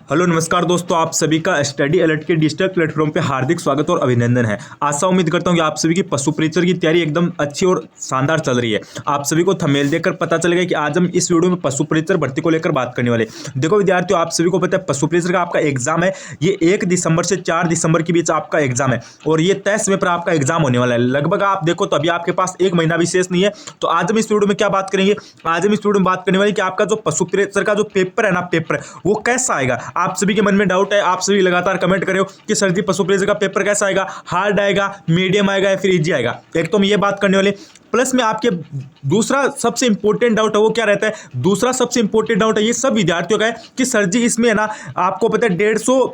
Hello नमस्कार दोस्तों, आप सभी का स्टडी अलर्ट के डिजिटल प्लेटफॉर्म पे हार्दिक स्वागत और अभिनंदन है। आशा उम्मीद करता हूँ कि आप सभी की पशु परीक्षा की तैयारी एकदम अच्छी और शानदार चल रही है। आप सभी को थंबनेल देखकर पता चलेगा कि आज हम इस वीडियो में पशु परीक्षा भर्ती को लेकर बात करने वाले। देखो विद्यार्थियों, आप सभी को पता है पशु परीक्षा का आपका एग्जाम है, ये 1 दिसंबर से 4 दिसंबर के बीच आपका एग्जाम है और ये तय समय पर आपका एग्जाम होने वाला है। लगभग आप देखो तो अभी आपके पास 1 महीना भी शेष नहीं है। तो आज हम इस वीडियो में क्या बात करेंगे, आज हम इस वीडियो में बात करने वाले कि आपका जो पशु परीक्षा का जो पेपर है ना, पेपर वो कैसा आएगा। आप सभी के मन में डाउट है, आप सभी लगातार कमेंट कर रहे हो कि सर जी पशु परीक्षा का पेपर कैसा आएगा, हार्ड आएगा, मीडियम आएगा या फिर इजी आएगा। एक तो हम ये बात करने वाले, प्लस में आपके दूसरा सबसे इंपॉर्टेंट डाउट है वो क्या रहता है, दूसरा सबसे इंपॉर्टेंट डाउट है ये सब विद्यार्थियों का है कि सर जी इसमें है ना आपको पता है 150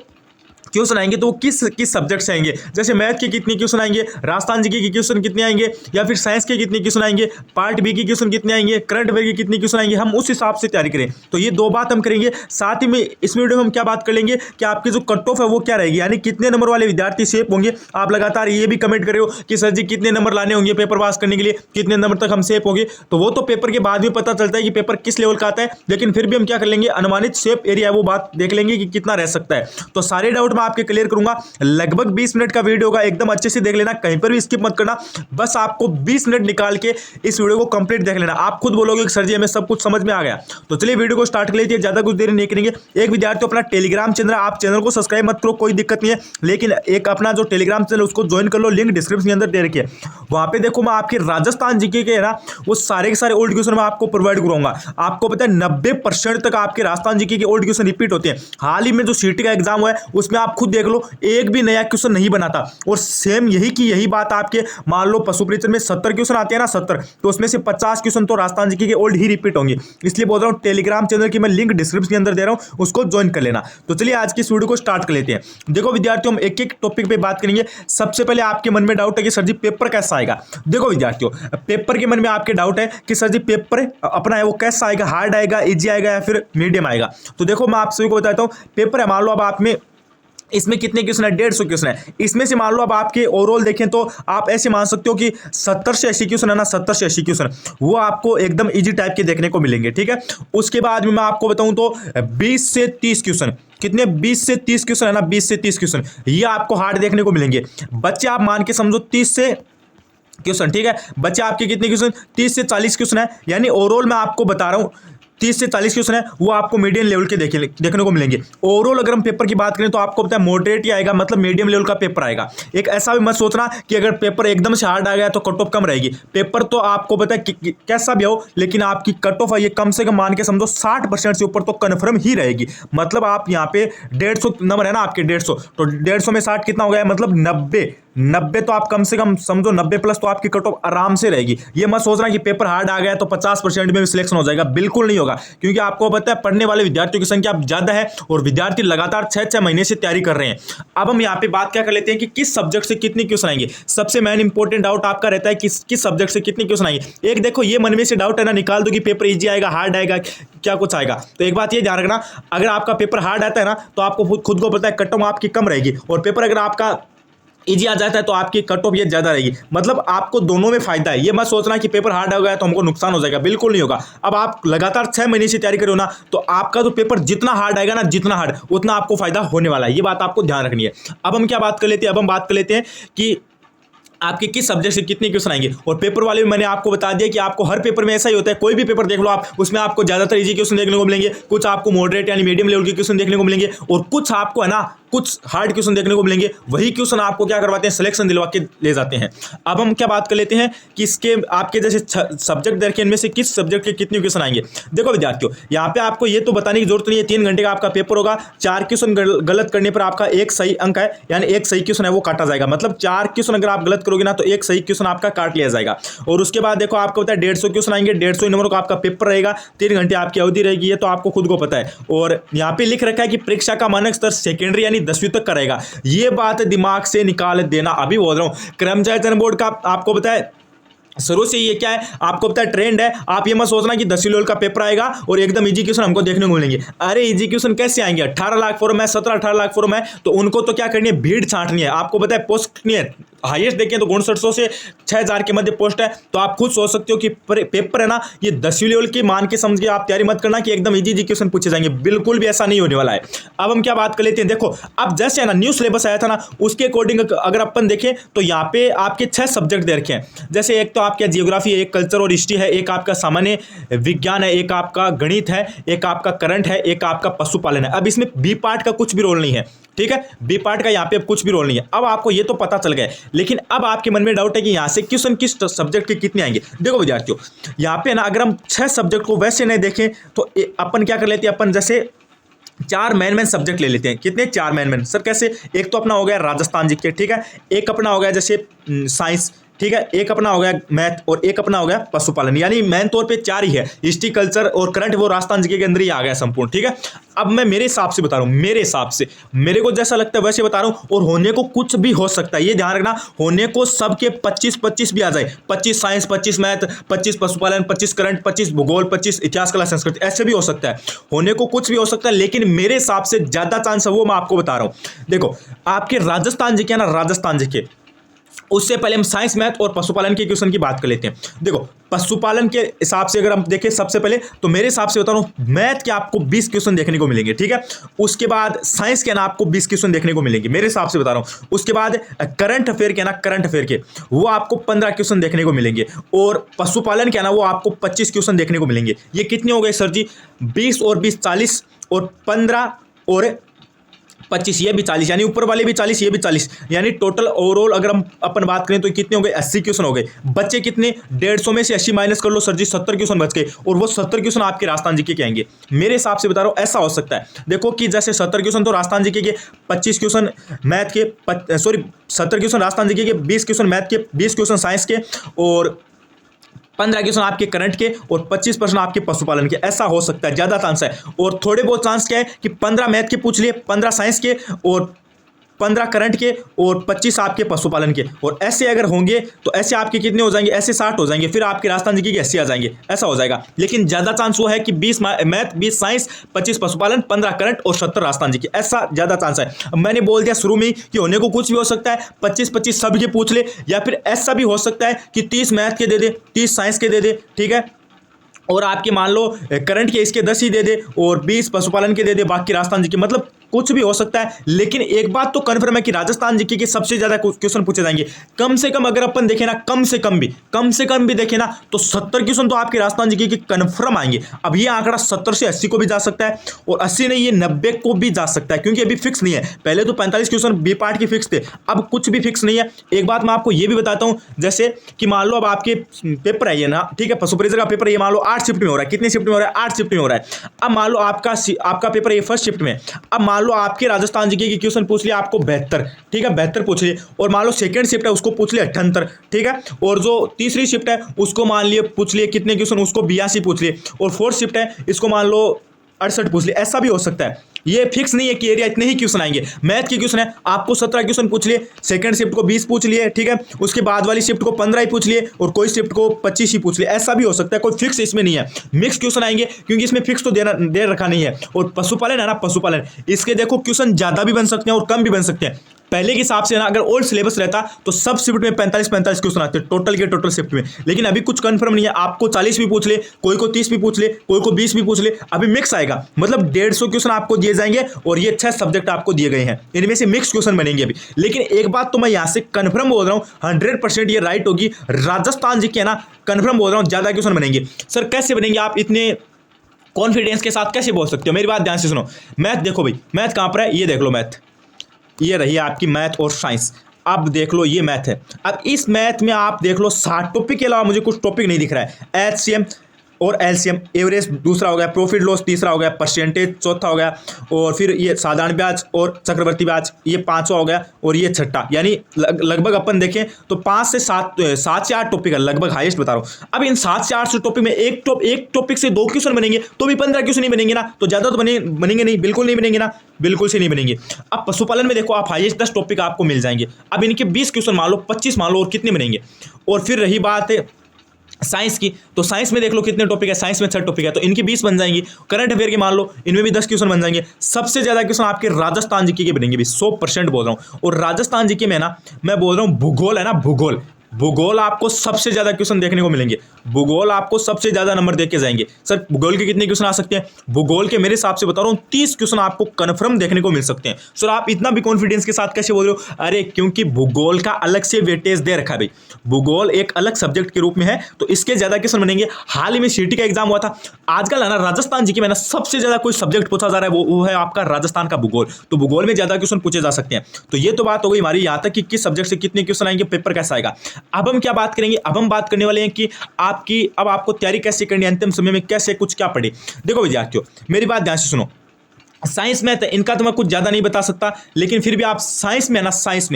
क्वेश्चन आएंगे तो वो किस सब्जेक्ट से आएंगे। जैसे मैथ के कितने क्वेश्चन आएंगे, राजस्थान जीके के क्वेश्चन कितने आएंगे, या फिर साइंस के कितने क्वेश्चन आएंगे, पार्ट बी के क्वेश्चन कितने आएंगे, करंट अफेयर के कितने क्वेश्चन आएंगे, हम उस हिसाब से तैयारी करें। तो ये 2 बात हम करेंगे। साथ ही में इस वीडियो में हम क्या बात कर लेंगे कि आपकी जो कट ऑफ है वो क्या रहेगी, यानी कितने नंबर वाले विद्यार्थी सेफ होंगे। आप लगातार ये भी कमेंट कर रहे हो कि सर जी कितने नंबर लाने होंगे पेपर पास करने के लिए, कितने नंबर तक हम सेफ होंगे। तो वो तो पेपर के बाद में पता चलता है कि पेपर किस लेवल का आता है, लेकिन फिर भी हम क्या कर लेंगे, अनुमानित सेफ एरिया है वो बात देख लेंगे कि कितना रह सकता है। तो सारे डाउट मैं आपके क्लियर करूंगा। लगभग 20 मिनट का वीडियो होगा, एकदम अच्छे से देख लेना, कहीं पर भी स्किप मत करना। बस आपको 20 मिनट निकाल के इस वीडियो को कंप्लीट देख लेना। आप खुद बोलोगे कि सर जी हमें सब कुछ समझ में आ गया। तो चलिए वीडियो को स्टार्ट कर लेते हैं, ज्यादा कुछ देर नहीं करेंगे। एक विद्यार्थी अपना टेलीग्राम चैनल, आप चैनल को सब्सक्राइब मत करो कोई दिक्कत नहीं है, लेकिन एक अपना जो टेलीग्राम चैनल उसको ज्वाइन कर लो, लिंक डिस्क्रिप्शन के अंदर दे रखी है। वहां पे देखो मैं आपके राजस्थान जीके के ना वो सारे के सारे ओल्ड क्वेश्चन मैं आपको प्रोवाइड करूंगा। आपको पता है 90% तक आपके राजस्थान जीके के ओल्ड क्वेश्चन रिपीट होते हैं। हाल ही में जो सीटी का एग्जाम हुआ है उसमें आप खुद देख लो, एक भी नया क्वेश्चन नहीं बनाता। और सेम यही बात आपके मान लो पशु परीक्षा में 70 क्वेश्चन आते हैं ना, 70, तो उसमें से 50 क्वेश्चन तो राजस्थान जीके के ओल्ड ही रिपीट होंगे। इसलिए बोल रहा हूं टेलीग्राम चैनल की मैं लिंक डिस्क्रिप्शन के अंदर दे रहा हूं, उसको ज्वाइन कर लेना। तो चलिए आज की इस वीडियो को स्टार्ट कर लेते हैं। देखो विद्यार्थियों, हम एक एक टॉपिक पे बात करेंगे। सबसे पहले आपके मन में डाउट है कि सर जी पेपर कैसा आएगा। देखो विद्यार्थियों, पेपर के मन में आपके डाउट है कि सर जी पेपर अपना है वो कैसा आएगा, हार्ड आएगा, इजी आएगा या फिर मीडियम आएगा। तो देखो मैं आप सभी को बताता हूं, पेपर है मान लो अब आप में इसमें कितने क्वेश्चन है, 150 क्वेश्चन है। इसमें से मान लो अब आपके ओवरऑल देखें तो आप ऐसे मान सकते हो कि 70 से 80 क्वेश्चन है ना, 70 से 80 क्वेश्चन वो आपको एकदम इजी टाइप के देखने को मिलेंगे। ठीक है, उसके बाद में मैं आपको बताऊं तो 20 से 30 क्वेश्चन, कितने 20 से 30 क्वेश्चन है ना, 20 से 30 क्वेश्चन ये आपको हार्ड देखने को मिलेंगे। बच्चे आप मान के समझो 30 से क्वेश्चन, ठीक है, बच्चे आपके कितने क्वेश्चन, 30 से 40 क्वेश्चन है। यानी ओवरऑल मैं आपको बता रहा हूं 30 से 40 क्वेश्चन है वो आपको मीडियम लेवल के देखने को मिलेंगे। ओवरऑल अगर हम पेपर की बात करें तो आपको पता है मॉडरेट ही आएगा, मतलब मीडियम लेवल का पेपर आएगा। एक ऐसा भी मत सोचना कि अगर पेपर एकदम से हार्ड आ गया तो कट ऑफ कम रहेगी। पेपर तो आपको पता है कैसा भी हो, लेकिन आपकी कट ऑफ है ये कम से कम मान के समझो 60% से ऊपर तो कन्फर्म ही रहेगी। मतलब आप यहाँ पे 150 नंबर है ना आपके, 150 तो 150 में 60 कितना हो गया, मतलब 90 तो आप कम से कम समझो 90 प्लस तो आपकी कट ऑफ आराम से रहेगी। ये मत सोचना कि पेपर हार्ड आ गया तो 50% में भी सिलेक्शन हो जाएगा, बिल्कुल नहीं होगा। क्योंकि आपको पता है पढ़ने वाले विद्यार्थियों की संख्या ज्यादा है और विद्यार्थी लगातार 6-6 महीने से तैयारी कर रहे हैं। अब हम यहाँ पे बात क्या कर लेते हैं कि किस सब्जेक्ट से कितने क्वेश्चन आएंगे। सबसे मेन इंपॉर्टेंट डाउट आपका रहता है किस सब्जेक्ट से कितने क्वेश्चन आएंगे। एक देखो ये मन में से डाउट है ना, निकाल दो कि पेपर इजी आएगा, हार्ड आएगा, क्या कुछ आएगा। तो एक बात ये ध्यान रखना, अगर आपका पेपर हार्ड आता है ना तो आपको खुद को पता है कट ऑफ आपकी कम रहेगी, और पेपर अगर आपका इजी आ जाता है तो आपकी कट ऑफ ये ज्यादा रहेगी। मतलब आपको दोनों में फायदा है। ये मत सोचना कि पेपर हार्ड हो गया तो हमको नुकसान हो जाएगा, बिल्कुल नहीं होगा। अब आप लगातार 6 महीने से तैयारी करो ना तो आपका जो पेपर जितना हार्ड आएगा ना, जितना हार्ड उतना आपको फायदा होने वाला है। ये बात आपको ध्यान रखनी है। अब हम क्या बात कर लेते हैं, अब हम बात कर लेते हैं कि आपके किस सब्जेक्ट से कितने क्वेश्चन आएंगे। और पेपर वाले में मैंने आपको बता दिया कि आपको हर पेपर में ऐसा ही होता है, कोई भी पेपर देख लो आप, उसमें आपको ज्यादातर इजी क्वेश्चन देखने को मिलेंगे, कुछ आपको मॉडरेट यानी मीडियम लेवल के क्वेश्चन देखने को मिलेंगे, और कुछ आपको है ना कुछ हार्ड क्वेश्चन देखने को मिलेंगे। वही क्वेश्चन आपको क्या करवाते हैं, सिलेक्शन दिलवा के ले जाते हैं। अब हम क्या बात कर लेते हैं कि इसके आपके जैसे सब्जेक्ट देखे इनमें से किस सब्जेक्ट के कितने क्वेश्चन आएंगे। देखो विद्यार्थियों, यहाँ पे आपको ये तो बताने की जरूरत नहीं है, 3 घंटे का आपका पेपर होगा। 4 क्वेश्चन गलत करने पर आपका 1 सही अंक है, यानी 1 सही क्वेश्चन है वो काटा जाएगा। मतलब 4 क्वेश्चन अगर आप गलत करोगे ना तो 1 सही क्वेश्चन आपका काट लिया जाएगा। और उसके बाद देखो आपको पता है 150 क्वेश्चन आएंगे, 150 नंबर का आपका पेपर रहेगा, 3 घंटे आपकी अवधि रहेगी, ये तो आपको खुद को पता है। और यहाँ पे लिख रखा है कि परीक्षा का मानक स्तर सेकेंडरी यानी 10वीं तक का रहेगा। ये बात दिमाग से निकाल देना, अभी बोल रहा हूं। कर्मचारी चयन बोर्ड का आपको पता है शुरू से ये क्या है, आपको पता है ट्रेंड है। आप ये मत सोचना कि 10वीं लेवल का पेपर आएगा और एकदम इजी क्वेश्चन हमको देखने को मिलेंगे। अरे इजी क्वेश्चन कैसे आएंगे, 18 लाख फॉर्म है, 17-18 लाख फॉर्म है, तो उनको तो क्या करनी है, भीड़ छांटनी है। आपको पता है पोस्ट नहीं है, हाईएस्ट देखें तो 5900 से 6000 के मध्य पोस्ट है। तो आप खुद सोच सकते हो कि पेपर है ना, ये 10वीं लेवल की मान के समझ के आप तैयारी मत करना कि एकदम इजी क्वेश्चन पूछे जाएंगे, बिल्कुल भी ऐसा नहीं होने वाला है। अब हम क्या बात कर लेते हैं, देखो अब जैसे है ना न्यू सिलेबस आया था ना, उसके अकॉर्डिंग अगर अपन देखें तो यहाँ पे आपके 6 सब्जेक्ट दे रखे हैं। जैसे एक तो आपका जियोग्राफी है, एक कल्चर और हिस्ट्री है, एक आपका सामान्य विज्ञान है, एक आपका गणित है, एक आपका करंट है, एक आपका पशुपालन है। अब इसमें बी पार्ट का कुछ भी रोल नहीं है, ठीक है, बी पार्ट का यहाँ पे अब कुछ भी रोल नहीं है। अब आपको ये तो पता चल गया, लेकिन अब आपके मन में डाउट है कि यहाँ से क्वेश्चन किस सब्जेक्ट के कितने आएंगे। देखो विद्यार्थियों, यहाँ पे ना अगर हम 6 सब्जेक्ट को वैसे नहीं देखें तो अपन क्या कर लेते हैं, अपन जैसे 4 मेन सब्जेक्ट ले लेते हैं। कितने? 4 मेन सर कैसे? एक तो अपना हो गया राजस्थान जीके, ठीक है, एक अपना हो गया जैसे साइंस, ठीक है, एक अपना हो गया मैथ और एक अपना हो गया पशुपालन। यानी मेन तौर पे 4 ही है, हिस्ट्री कल्चर और करंट वो राजस्थान जीके के अंदर ही आ गया संपूर्ण, ठीक है। अब मैं मेरे हिसाब से बता रहा हूँ, मेरे हिसाब से मेरे को जैसा लगता है वैसे बता रहा हूँ, और होने को कुछ भी हो सकता है, ये ध्यान रखना, होने को सबके 25-25 भी आ जाए, 25 साइंस, 25 मैथ, 25 पशुपालन, 25 करंट, 25 भूगोल, 25 इतिहास कला संस्कृत, ऐसे भी हो सकता है, होने को कुछ भी हो सकता है। लेकिन मेरे हिसाब से ज्यादा चांस है वो मैं आपको बता रहा हूँ। देखो आपके राजस्थान जीके ना, राजस्थान जीके, उससे पहले हम साइंस मैथ और पशुपालन के क्वेश्चन की बात कर लेते हैं। देखो पशुपालन के हिसाब से अगर हम देखें सबसे पहले तो मेरे हिसाब से बता रहा हूं, मैथ के आपको 20 क्वेश्चन देखने को मिलेंगे, ठीक है। उसके बाद साइंस के ना आपको 20 क्वेश्चन देखने को मिलेंगे, मेरे हिसाब से बता रहा हूं। उसके बाद करंट अफेयर के ना, करंट अफेयर के वो आपको 15 क्वेश्चन देखने को मिलेंगे, और पशुपालन के ना वो आपको 25 क्वेश्चन देखने को मिलेंगे। ये कितने हो गए सर जी? 20 और 20 40 और 15 और 25, ये भी 40, यानी ऊपर वाले भी 40, ये भी 40, यानी टोटल ओवरऑल अगर हम अपन बात करें तो कितने हो गए? 80 क्वेश्चन हो गए। बच्चे कितने? 150 में से 80 माइनस कर लो सर जी, 70 क्वेश्चन बच गए, और वो 70 क्वेश्चन आपके राजस्थान जीके के आएंगे। मेरे हिसाब से बता रहा हूँ ऐसा हो सकता है। देखो कि जैसे 70 क्वेश्चन तो राजस्थान जीके के, 25 क्वेश्चन मैथ के, 70 क्वेश्चन राजस्थान जीके के, 20 क्वेश्चन मैथ के, 20 क्वेश्चन साइंस के, और 15 क्वेश्चन आपके करंट के, और 25% आपके पशुपालन के। ऐसा हो सकता है, ज्यादा चांस है। और थोड़े बहुत चांस क्या है कि 15 मैथ के पूछ लिए, 15 साइंस के, और 15 करंट के, और 25 आपके पशुपालन के। और ऐसे अगर होंगे तो ऐसे आपके कितने हो जाएंगे? ऐसे 60 हो जाएंगे, फिर आपके राजस्थान जीके के 80 आ जाएंगे, ऐसा हो जाएगा। लेकिन ज्यादा चांस वो है कि 20 मैथ, 20 साइंस, 25 पशुपालन, 15 करंट और 70 राजस्थान जीके, ऐसा ज्यादा चांस है। मैंने बोल दिया शुरू में कि होने को कुछ भी हो सकता है, 25-25 सब के पूछ ले, या फिर ऐसा भी हो सकता है कि 30 मैथ के दे दे, 30 साइंस के दे दे, ठीक है, और आपके मान लो करंट के इसके 10 ही दे दे, और 20 पशुपालन के दे दे, बाकी राजस्थान जीके, मतलब कुछ भी हो सकता है। लेकिन एक बात तो कन्फर्म है कि राजस्थान जीके के सबसे ज्यादा क्वेश्चन पूछे जाएंगे। कम से कम अगर अपन देखें ना, कम से कम भी देखें ना, तो 70 क्वेश्चन तो आपके राजस्थान जीके के कन्फर्म आएंगे। अब ये आंकड़ा 70 से 80 को भी जा सकता है, और 80 नहीं, ये 90 को भी जा सकता है, क्योंकि अभी फिक्स नहीं है। पहले तो 45 क्वेश्चन बी पार्ट के फिक्स थे, अब कुछ भी फिक्स नहीं है। एक बात मैं आपको ये भी बताता हूं, जैसे कि मान लो अब आपके पेपर है ये ना, ठीक है, पशु परिचर का पेपर, ये मान लो 8 शिफ्ट में हो रहा है। कितने शिफ्ट में हो रहा है? 8 शिफ्ट में हो रहा है। अब मान लो आपका पेपर ये फर्स्ट शिफ्ट में, अब मान लो आपके राजस्थान जीके की क्वेश्चन पूछ लिया आपको 72, ठीक है, 72 पूछ लिए, और मान लो सेकंड शिफ्ट है उसको पूछ लिया 78, ठीक है, और जो तीसरी शिफ्ट है उसको मान लिए पूछ लिए कितने क्वेश्चन? उसको 82 पूछ लिए, और फोर्थ शिफ्ट है इसको मान लो 68 पूछ लिए। ऐसा भी हो सकता है, ये फिक्स नहीं है कि एरिया इतने ही क्वेश्चन आएंगे। मैथ के क्वेश्चन है, आपको 17 क्वेश्चन पूछ लिए, सेकंड शिफ्ट को 20 पूछ लिए, ठीक है, उसके बाद वाली शिफ्ट को 15 ही पूछ लिए, और कोई शिफ्ट को 25 ही पूछ लिए। ऐसा भी हो सकता है, कोई फिक्स इसमें नहीं है, मिक्स क्वेश्चन आएंगे, क्योंकि इसमें फिक्स तो दे रखा नहीं है। और पशुपालन है ना, पशुपालन, इसके देखो क्वेश्चन ज्यादा भी बन सकते हैं और कम भी बन सकते हैं। पहले के हिसाब से ना अगर ओल्ड सिलेबस रहता तो सब शिफ्ट में 45-45 क्वेश्चन आते टोटल के टोटल शिफ्ट में। लेकिन अभी कुछ कंफर्म नहीं है, आपको 40 भी पूछ ले, कोई को 30 भी पूछ ले, कोई को 20 भी पूछ ले, अभी मिक्स आएगा। मतलब 150 क्वेश्चन आपको दिए जाएंगे, और ये 6 सब्जेक्ट आपको दिए गए हैं, इनमें से मिक्स क्वेश्चन बनेंगे अभी। लेकिन एक बात तो मैं यहां से कंफर्म बोल रहा हूं, 100% ये राइट होगी, राजस्थान जी के ना कंफर्म बोल रहा हूं ज्यादा क्वेश्चन बनेंगे। सर कैसे बनेंगे? आप इतने कॉन्फिडेंस के साथ कैसे बोल सकते हो? मेरी बात ध्यान से सुनो। मैथ देखो भाई, मैथ कहां पर है? ये देख लो मैथ, ये रही आपकी मैथ और साइंस। अब देख लो ये मैथ है। अब इस मैथ में आप देख लो 60 टॉपिक के अलावा मुझे कुछ टॉपिक नहीं दिख रहा है। एचसीएम और एलसीएम, एवरेज दूसरा हो गया, प्रॉफिट लॉस तीसरा हो गया, परसेंटेज चौथा हो गया, और फिर ये साधारण ब्याज और चक्रवर्ती ब्याज ये पांचवा हो गया, और ये छठा। यानी लगभग अपन देखें तो 5 से 7 टॉपिक है लगभग, हाईएस्ट बता रहा हूँ। अब इन 7 से 8 टॉपिक में एक टॉपिक से 2 क्वेश्चन बनेंगे तो भी 15 क्वेश्चन नहीं बनेंगे ना, तो ज्यादा तो बनेंगे नहीं, बिल्कुल नहीं बनेंगे ना, बिल्कुल से नहीं बनेंगे। अब पशुपालन में देखो आप हाईएस्ट 10 टॉपिक आपको मिल जाएंगे। अब इनके 20 क्वेश्चन मान लो, 25 मान लो, और कितने बनेंगे? और फिर रही बात है साइंस की, तो साइंस में देख लो कितने टॉपिक है, साइंस में 6 टॉपिक है, तो इनकी 20 बन जाएंगी। करंट अफेयर की मान लो, इनमें भी 10 क्वेश्चन बन जाएंगे। सबसे ज्यादा क्वेश्चन आपके राजस्थान जीके के बनेंगे भी, 100% बोल रहा हूं। और राजस्थान जीके में ना मैं बोल रहा हूं भूगोल है ना, भूगोल, भूगोल आपको सबसे ज्यादा क्वेश्चन देखने को मिलेंगे। भूगोल आपको सबसे ज्यादा नंबर देके जाएंगे। सर भूगोल के कितने क्वेश्चन आ सकते हैं? भूगोल के मेरे हिसाब से बता रहा हूं 30 क्वेश्चन आपको कंफर्म देखने को मिल सकते हैं। सर आप इतना भी कॉन्फिडेंस के साथ कैसे बोल रहे हो? अरे क्योंकि भूगोल का अलग से वेटेज दे रखा है भाई, भूगोल एक अलग सब्जेक्ट के रूप में है, तो इसके ज्यादा क्वेश्चन बनेंगे। हाल ही में सीटी का एग्जाम हुआ था। आजकल है ना राजस्थान जी के में ना सबसे ज्यादा कोई सब्जेक्ट पूछा जा रहा है, वो है आपका राजस्थान का भूगोल। तो भूगोल में ज्यादा क्वेश्चन पूछे जा सकते हैं। तो ये तो बात हो गई हमारी यहाँ तक कि किस सब्जेक्ट से कितने क्वेश्चन आएंगे, पेपर कैसा आएगा। अब हम क्या बात करेंगे? अब हम बात करने वाले हैं कि आपकी अब आपको तैयारी कैसे करनी है, अंतिम समय में कैसे कुछ क्या पढ़े। देखो विद्यार्थियों मेरी बात ध्यान से सुनो। साइंस मैथ इनका तो मैं कुछ ज्यादा नहीं बता सकता, लेकिन फिर भी आप साइंस में ना, साइंस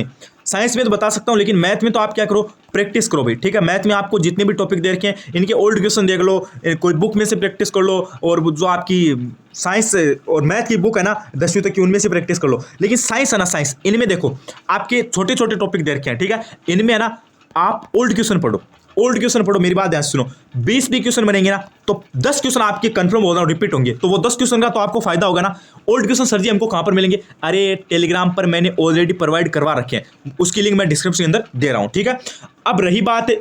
में तो बता सकता हूं, लेकिन मैथ में तो आप क्या करो, प्रैक्टिस करो भाई, ठीक है। मैथ में आपको जितने भी टॉपिक दे रखे हैं इनके ओल्ड क्वेश्चन देख लो, कोई बुक में से प्रैक्टिस कर लो, और जो आपकी साइंस और मैथ की बुक है ना 10वीं तक की, उनमें से प्रैक्टिस कर लो। लेकिन साइंस है ना, साइंस इनमें देखो आपके छोटे छोटे टॉपिक दे रखे हैं, ठीक है। इनमें है ना आप ओल्ड क्वेश्चन पढ़ो, ओल्ड क्वेश्चन पढ़ो। मेरी बात ध्यान से सुनो, 20 भी क्वेश्चन बनेंगे ना तो 10 क्वेश्चन आपके कंफर्म हो रहा हूं रिपीट होंगे, तो वो 10 क्वेश्चन का तो आपको फायदा होगा ना। ओल्ड क्वेश्चन सर जी हमको कहां पर मिलेंगे? अरे टेलीग्राम पर मैंने ऑलरेडी प्रोवाइड करवा रखे हैं, उसकी लिंक मैं डिस्क्रिप्शन के अंदर दे रहा हूं, ठीक है। अब रही बात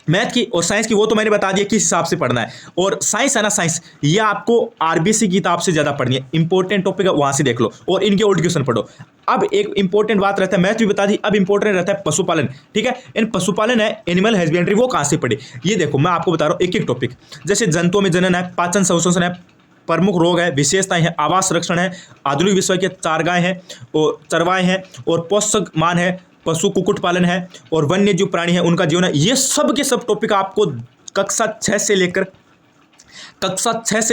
मैथ की और साइंस की, वो तो मैंने बता दिया किस हिसाब से पढ़ना है। और साइंस है ना, साइंस ये आपको आरबीसी की किताब से ज्यादा पढ़नी है, इंपॉर्टेंट टॉपिक है वहां से देख लो और इनके ओल्ड क्वेश्चन पढ़ो। अब एक इंपॉर्टेंट बात रहता है, मैथ भी बता दी, अब इंपॉर्टेंट रहता है पशुपालन, ठीक है। इन पशुपालन है, एनिमल हस्बेंड्री, वो कहां से पढ़े ये देखो मैं आपको बता रहा हूं एक एक टॉपिक। जैसे जंतुओं में जनन है, पाचन संशोधन है, प्रमुख रोग है, विशेषताएं हैं, आवास संरक्षण है, आधुनिक विश्व के चारगाहें हैं और चरवाहे हैं, और पोषक मान है, पशु कुक्कुट पालन है, और वन्य जो प्राणी है उनका जीवन है। ये सब के सब टॉपिक आपको कक्षा 6 से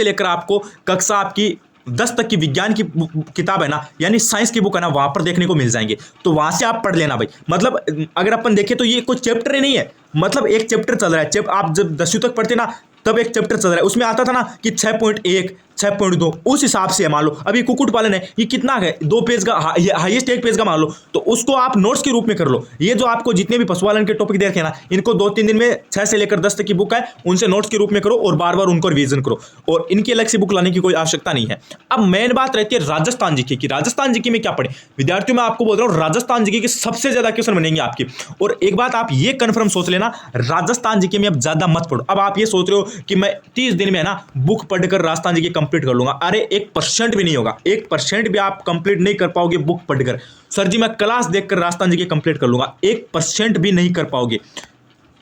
लेकर आपको कक्षा आपकी 10 तक की विज्ञान की किताब है ना, यानी साइंस की बुक है ना, वहां पर देखने को मिल जाएंगे। तो वहां से आप पढ़ लेना भाई। मतलब अगर अपन देखें तो ये कोई चैप्टर ही नहीं है, मतलब एक चैप्टर चल रहा है। आप जब 10वीं तक पढ़ते ना तब एक चैप्टर चल रहा है, उसमें आता था ना कि 6.1 6.2 उस हिसाब से मान लो। अभी कुक्कुट पालन है, ये कितना है 2 पेज का, हाईएस्ट 1 पेज का मान लो, तो उसको आप नोट्स के रूप में कर लो। ये जो आपको जितने भी पशुपालन के टॉपिक देखे ना, इनको 2-3 दिन में 6 से लेकर 10 तक की बुक है, उनसे नोट्स के रूप में करो और बार बार उनको रिवीजन करो, और इनकी अलग से बुक लाने की कोई आवश्यकता नहीं है। अब मेन बात रहती है राजस्थान जीके की। राजस्थान जीके में क्या पढ़े विद्यार्थियों, मैं आपको बोल रहा हूँ राजस्थान जीके के सबसे ज्यादा क्वेश्चन बनेंगे आपके। और एक बात आप ये कंफर्म सोच लेना, राजस्थान जीके में अब ज्यादा मत पढ़ो। अब आप ये सोच रहे हो कि मैं 30 दिन में है ना बुक पढ़कर राजस्थान जीके कंप्लीट कर लूंगा, अरे 1% भी नहीं होगा, 1% भी आप कंप्लीट नहीं कर पाओगे बुक पढ़कर। सर जी मैं क्लास देखकर राजस्थान जी के कंप्लीट कर लूंगा, 1% भी नहीं कर पाओगे,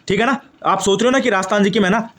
ठीक है ना। आप सोच रहे हो ना कि राजस्थान जी की मैं ना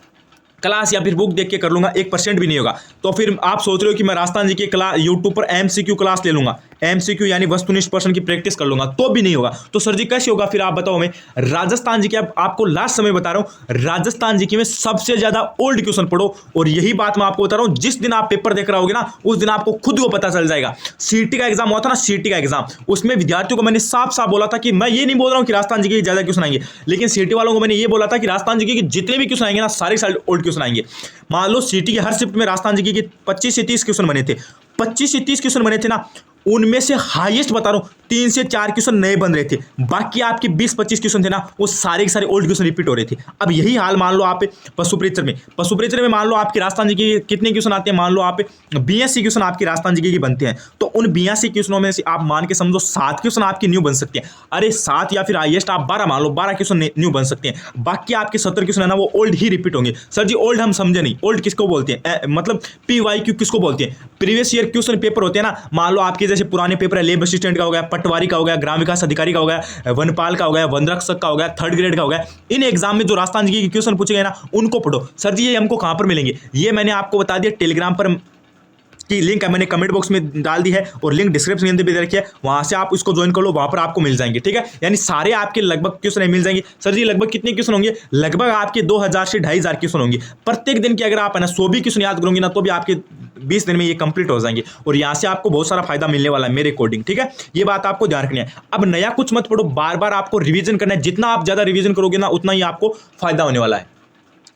क्लास या फिर बुक देख के कर लूंगा, 1% भी नहीं होगा। तो फिर आप सोच रहे हो कि मैं राजस्थान जी की क्लास यूट्यूब पर एमसीक्यू क्लास ले लूंगा, एमसीक्यू यानी वस्तुनिष्ठ प्रश्न की प्रैक्टिस कर लूंगा, तो भी नहीं होगा। तो सर जी कैसे होगा फिर आप बताओ हमें। राजस्थान जी के आपको लास्ट समय बता रहा हूं, राजस्थान जी की में सबसे ज्यादा ओल्ड क्वेश्चन पढ़ो। और यही बात मैं आपको बता रहा हूं, जिस दिन आप पेपर देख रहे होगे ना उस दिन आपको खुद को पता चल जाएगा। सीटी का एग्जाम हुआ था ना, सीटी का एग्जाम, उसमें विद्यार्थियों को मैंने साफ साफ बोला था कि मैं ये नहीं बोल रहा हूं कि राजस्थान जी के ज्यादा क्वेश्चन आएंगे, लेकिन सीटी वालों को मैंने ये बोला था कि राजस्थान जी के जितने भी क्वेश्चन आएंगे ना सारे ओल्ड क्वेश्चन आएंगे। मान लो सीटी की हर शिफ्ट में राजस्थान जी के 25 से 30 क्वेश्चन बने थे, 25 से 30 क्वेश्चन बने थे ना, उनमें से हाईएस्ट बता रहा हूं 3 से 4 क्वेश्चन नए बन रहे थे, बाकी आपके 20-25 क्वेश्चन थे ना वो सारे के सारे ओल्ड क्वेश्चन रिपीट हो रहे थे। अब यही हाल मान लो आप पशुपरीक्षण में मान लो आपके राजस्थान जी के कितने क्वेश्चन आते हैं, मान लो आप 82 क्वेश्चन आपके राजस्थान जी के बनते हैं, तो उन 82 क्वेश्चनों में से आप मान के समझो 7 क्वेश्चन आपके न्यू बन सकते हैं। अरे 7 या फिर हाईएस्ट आप 12 मान लो, 12 क्वेश्चन न्यू बन सकते हैं, बाकी आपके 70 क्वेश्चन है ना वो ओल्ड ही रिपीट होंगे। सर जी ओल्ड हम समझे नहीं, ओल्ड किसको बोलते हैं, मतलब PYQ किसको बोलते हैं, प्रीवियस ईयर क्वेश्चन पेपर होते हैं ना। मान लो आपके जैसे पुराने पेपर है, लेबर असिस्टेंट का हो गया, पटवारी का हो गया, ग्राम विकास अधिकारी का हो गया, वनपाल का हो गया, वन रक्षक का हो गया, 3rd ग्रेड का हो गया, इन एग्जाम में जो राजस्थान जी के क्वेश्चन पूछे गए ना उनको पढ़ो। सर जी ये हमको कहां पर मिलेंगे, ये मैंने आपको बता दिया, टेलीग्राम पर की लिंक है मैंने कमेंट बॉक्स में डाल दी है और लिंक डिस्क्रिप्शन के अंदर भी दे रखी है, वहां से आप इसको ज्वाइन कर लो, वहां पर आपको मिल जाएंगे, ठीक है। यानी सारे आपके लगभग क्वेश्चन मिल जाएंगे। सर जी लगभग कितने क्वेश्चन होंगे, लगभग आपके 2000 से 2500 क्वेश्चन होंगे प्रत्येक दिन के। अगर आप है ना 100 भी क्वेश्चन याद करोगे ना तो भी आपके 20 दिन में ये कंप्लीट हो जाएंगे, और यहाँ से आपको बहुत सारा फायदा मिलने वाला है मेरे अकॉर्डिंग, ठीक है। ये बात आपको ध्यान रखनी है। अब नया कुछ मत पढ़ो, बार बार आपको रिवीजन करना है, जितना आप ज्यादा रिवीजन करोगे ना उतना ही आपको फायदा होने वाला है,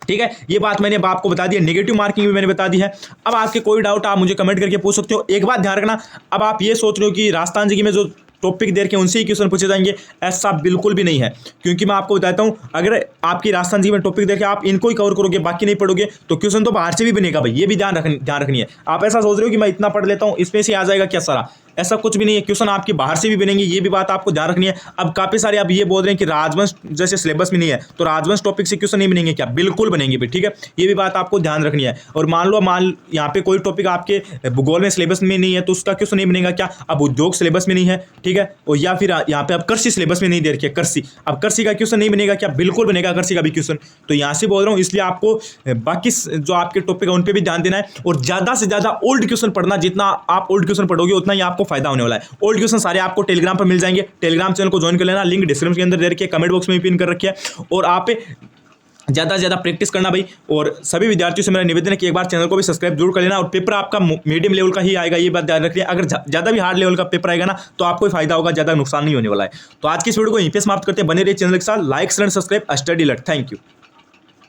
ठीक है। ये बात मैंने आपको बता दी है, नेगेटिव मार्किंग भी मैंने बता दी है। अब आपके कोई डाउट आप मुझे कमेंट करके पूछ सकते हो। एक बात ध्यान रखना, अब आप ये सोच रहे हो कि राजस्थान जी में जो टॉपिक दे के उनसे ही क्वेश्चन पूछे जाएंगे, ऐसा बिल्कुल भी नहीं है। क्योंकि मैं आपको बताता हूं, अगर आपकी राजस्थान जी में टॉपिक देखे आप इनको ही कवर करोगे, बाकी नहीं पढ़ोगे, तो क्वेश्चन तो बाहर से भी बनेगा भाई, ये भी ध्यान रखनी है। आप ऐसा सोच रहे हो कि मैं इतना पढ़ लेता हूं इसमें से आ जाएगा क्या सारा, ऐसा कुछ भी नहीं है। क्वेश्चन आपके बाहर से भी बनेंगे, ये भी बात आपको ध्यान रखनी है। अब काफी सारे आप ये बोल रहे हैं कि राजवंश जैसे सिलेबस में नहीं है, तो राजवंश टॉपिक से क्वेश्चन नहीं बनेंगे क्या? बिल्कुल बनेंगे भी, ठीक है, ये भी बात आपको ध्यान रखनी है। और मान लो यहाँ पे कोई टॉपिक आपके भूगोल में सिलेबस में नहीं है, तो उसका क्वेश्चन नहीं बनेगा क्या? अब उद्योग सिलेबस में नहीं है, ठीक है, और या फिर यहाँ पे अब कृषि सिलेबस में नहीं दे रखी है, कृषि, अब कृषि का क्वेश्चन नहीं बनेगा क्या? बिल्कुल बनेगा कृषि का भी क्वेश्चन। तो यहाँ से बोल रहा हूँ, इसलिए आपको बाकी जो आपके टॉपिक है उन पर भी ध्यान देना है, और ज्यादा से ज्यादा ओल्ड क्वेश्चन पढ़ना। जितना आप ओल्ड क्वेश्चन पढ़ोगे उतना ही आपको फायदा होने वाला है। ओल्ड क्वेश्चन सारे आपको टेलीग्राम पर मिल जाएंगे, टेलीग्राम चैनल को ज्वाइन कर लेना, लिंक डिस्क्रिप्शन के अंदर दे रखी है, कमेंट बॉक्स में भी पिन कर रखी है। और आप ज़्यादा से ज़्यादा प्रैक्टिस करना भाई। और सभी विद्यार्थियों से मेरा निवेदन है कि एक बार चैनल को भी सब्सक्राइब जरूर कर लेना। और पेपर आपका मीडियम लेवल का ही आएगा, ये बात ध्यान रखिए। अगर ज़्यादा भी हार्ड लेवल का पेपर आएगा ना, तो आपको ही फायदा होगा, ज़्यादा नुकसान नहीं होने वाला है। तो आज की इस वीडियो को यहीं पे समाप्त करते हैं। बने रहिए चैनल के साथ, like share subscribe, study alert. Thank you.